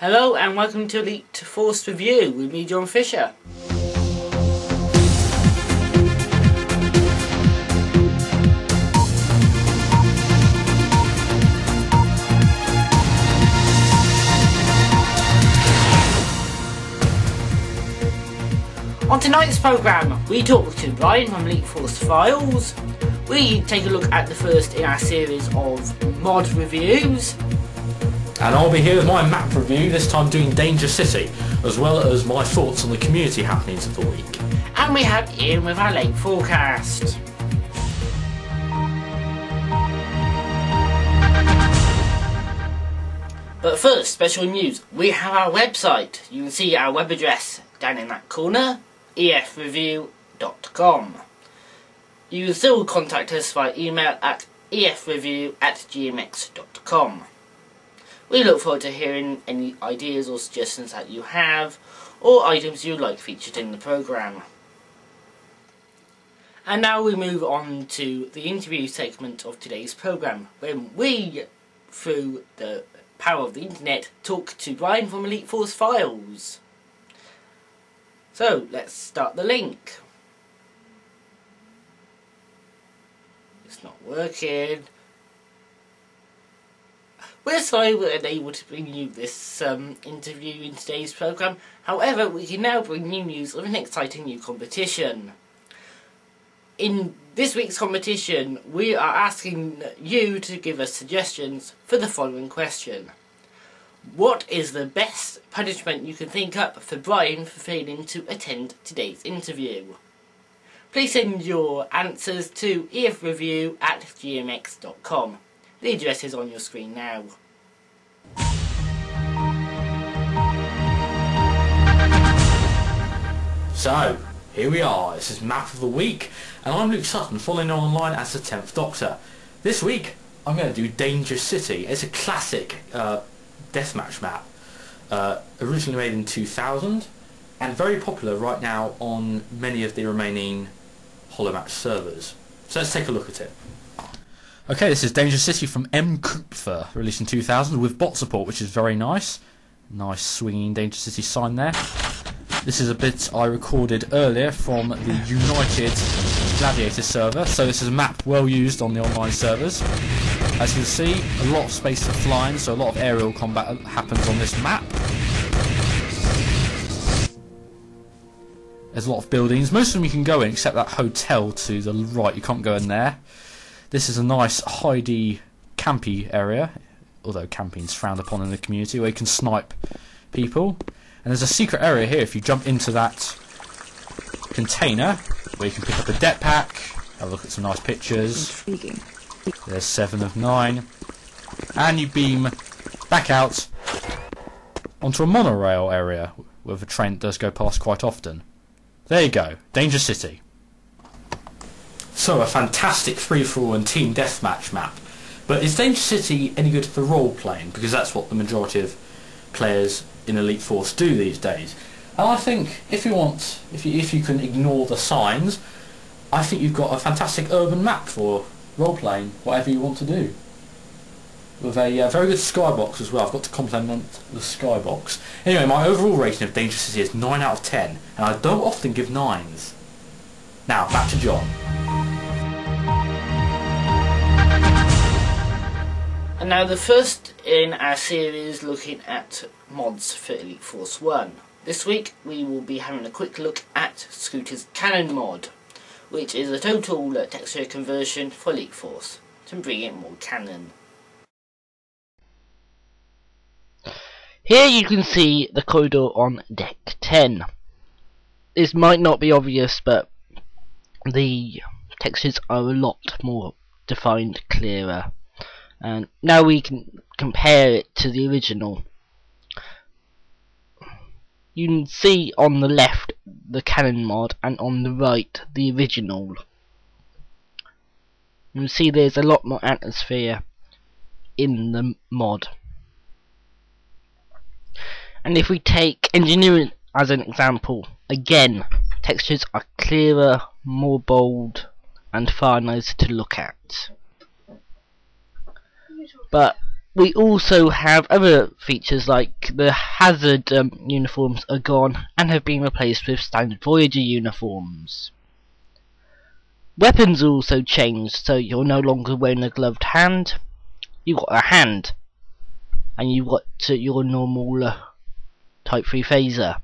Hello and welcome to Elite Force Review with me, John Fisher. On tonight's programme, we talk to Brian from Elite Force Files. We take a look at the first in our series of mod reviews. And I'll be here with my map review, this time doing Danger City, as well as my thoughts on the community happenings of the week. And we have Ian with our late forecast. But first, special news, we have our website. You can see our web address down in that corner, efreview.com. You can still contact us via email at efreview@gmx.com. We look forward to hearing any ideas or suggestions that you have, or items you'd like featured in the programme. And now we move on to the interview segment of today's programme, when we, through the power of the internet, talk to Brian from Elite Force Files. So, let's start the link. It's not working. We're sorry we're unable to bring you this interview in today's programme. However, we can now bring you news of an exciting new competition. In this week's competition, we are asking you to give us suggestions for the following question. What is the best punishment you can think up for Brian for failing to attend today's interview? Please send your answers to efreview@gmx.com. The address is on your screen now. So, here we are. This is Map of the Week, and I'm Luke Sutton, following online as the 10th Doctor. This week, I'm going to do Danger City. It's a classic deathmatch map, originally made in 2000, and very popular right now on many of the remaining HoloMatch servers. So let's take a look at it. Okay, this is Danger City from M. Kupfer, released in 2000 with bot support, which is very nice. Nice swinging Danger City sign there. This is a bit I recorded earlier from the United Gladiator server, so this is a map well used on the online servers. As you can see, a lot of space for flying, so a lot of aerial combat happens on this map. There's a lot of buildings, most of them you can go in except that hotel to the right, you can't go in there. This is a nice hidey, campy area, although camping is frowned upon in the community, where you can snipe people. And there's a secret area here if you jump into that container, where you can pick up a det pack, have a look at some nice pictures. Intriguing. There's 7 of 9. And you beam back out onto a monorail area, where the train does go past quite often. There you go, Danger City. So, a fantastic free-for-all and team deathmatch map. But is Danger City any good for role-playing? Because that's what the majority of players in Elite Force do these days. And I think if you can ignore the signs, I think you've got a fantastic urban map for role-playing, whatever you want to do. With a very good skybox as well. I've got to compliment the skybox. Anyway, my overall rating of Danger City is 9 out of 10, and I don't often give 9s. Now, back to John. And now the first in our series looking at mods for Elite Force 1. This week we will be having a quick look at Scooter's Canon mod, which is a total texture conversion for Elite Force to bring in more Canon. Here you can see the corridor on deck 10. This might not be obvious, but the textures are a lot more defined, clearer. And now we can compare it to the original. You can see on the left the Canon mod and on the right the original. You can see there's a lot more atmosphere in the mod. And if we take engineering as an example, again, textures are clearer, more bold and far nicer to look at. But We also have other features like the hazard uniforms are gone and have been replaced with standard Voyager uniforms. Weapons also changed, so you're no longer wearing a gloved hand. You've got a hand, and you've got your normal Type 3 phaser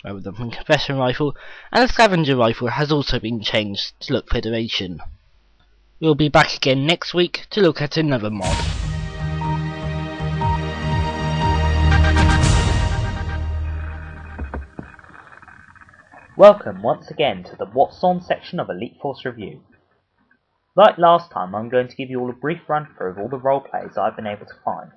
rather than a confession rifle, and the scavenger rifle has also been changed to look Federation. We'll be back again next week to look at another mod. Welcome once again to the What's On section of Elite Force Review. Like last time, I'm going to give you all a brief run through of all the roleplays I've been able to find.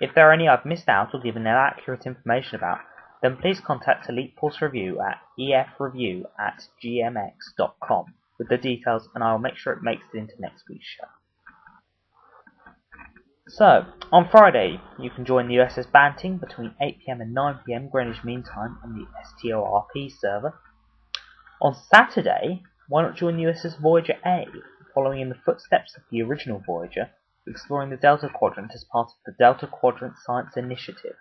If there are any I've missed out or given inaccurate information about, then please contact Elite Force Review at efreview@gmx.com with the details, and I will make sure it makes it into next week's show. So, on Friday, you can join the USS Banting between 8 PM and 9 PM Greenwich Mean Time on the STORP server. On Saturday, why not join the USS Voyager A, following in the footsteps of the original Voyager, exploring the Delta Quadrant as part of the Delta Quadrant Science Initiative.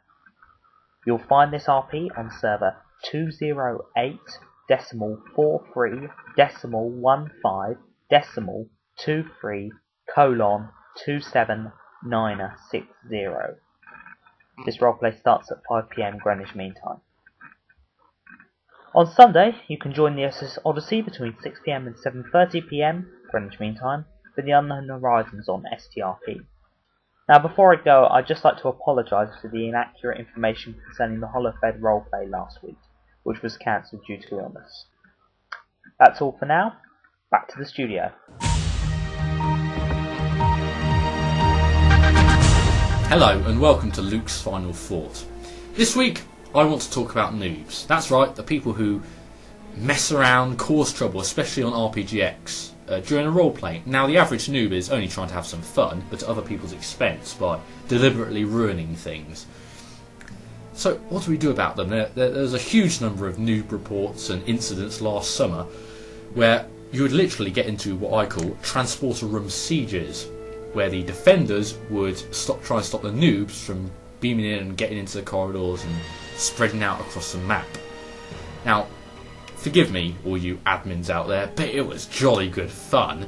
You'll find this RP on server 208.15.13.23:27960. This roleplay starts at 5 PM Greenwich Mean Time. On Sunday, you can join the USS Odyssey between 6 PM and 7:30 PM Greenwich Mean Time for the Unknown Horizons on STRP. Now, before I go, I'd just like to apologise for the inaccurate information concerning the HoloFed roleplay last week, which was cancelled due to illness. That's all for now. Back to the studio. Hello and welcome to Luke's Final Thought. This week I want to talk about noobs. That's right, the people who mess around, cause trouble, especially on RPGX during a roleplay. Now, the average noob is only trying to have some fun, but at other people's expense by deliberately ruining things. So what do we do about them? There's a huge number of noob reports and incidents last summer where you would literally get into what I call transporter room sieges, where the defenders would try and stop the noobs from beaming in and getting into the corridors and spreading out across the map. Now, forgive me, all you admins out there, but it was jolly good fun.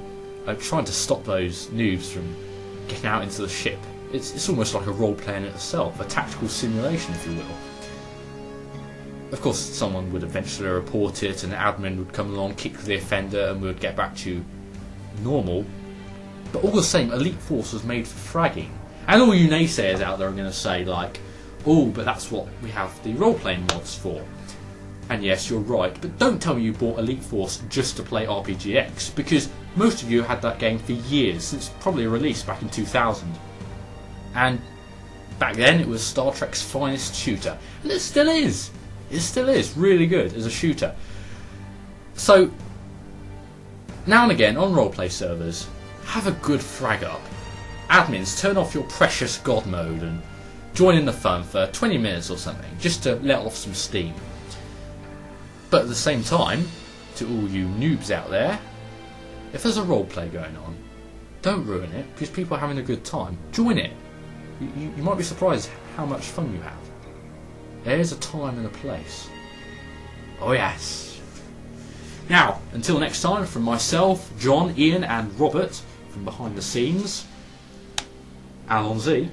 Trying to stop those noobs from getting out into the ship. It's almost like a role-play in itself, a tactical simulation, if you will. Of course, someone would eventually report it, and the admin would come along, kick the offender, and we would get back to normal. But all the same, Elite Force was made for fragging. And all you naysayers out there are going to say, like, oh, but that's what we have the role-playing mods for. And yes, you're right, but don't tell me you bought Elite Force just to play RPGX, because most of you had that game for years, since probably released back in 2000. And back then it was Star Trek's finest shooter. And it still is! It still is really good as a shooter. So, now and again on roleplay servers, have a good frag up. Admins, turn off your precious god mode and join in the fun for 20 minutes or something, just to let off some steam. But at the same time, to all you noobs out there, if there's a roleplay going on, don't ruin it, because people are having a good time. Join it. You might be surprised how much fun you have. There's a time and a place. Oh yes. Now, until next time, from myself, John, Ian and Robert, from behind the scenes, allons-y.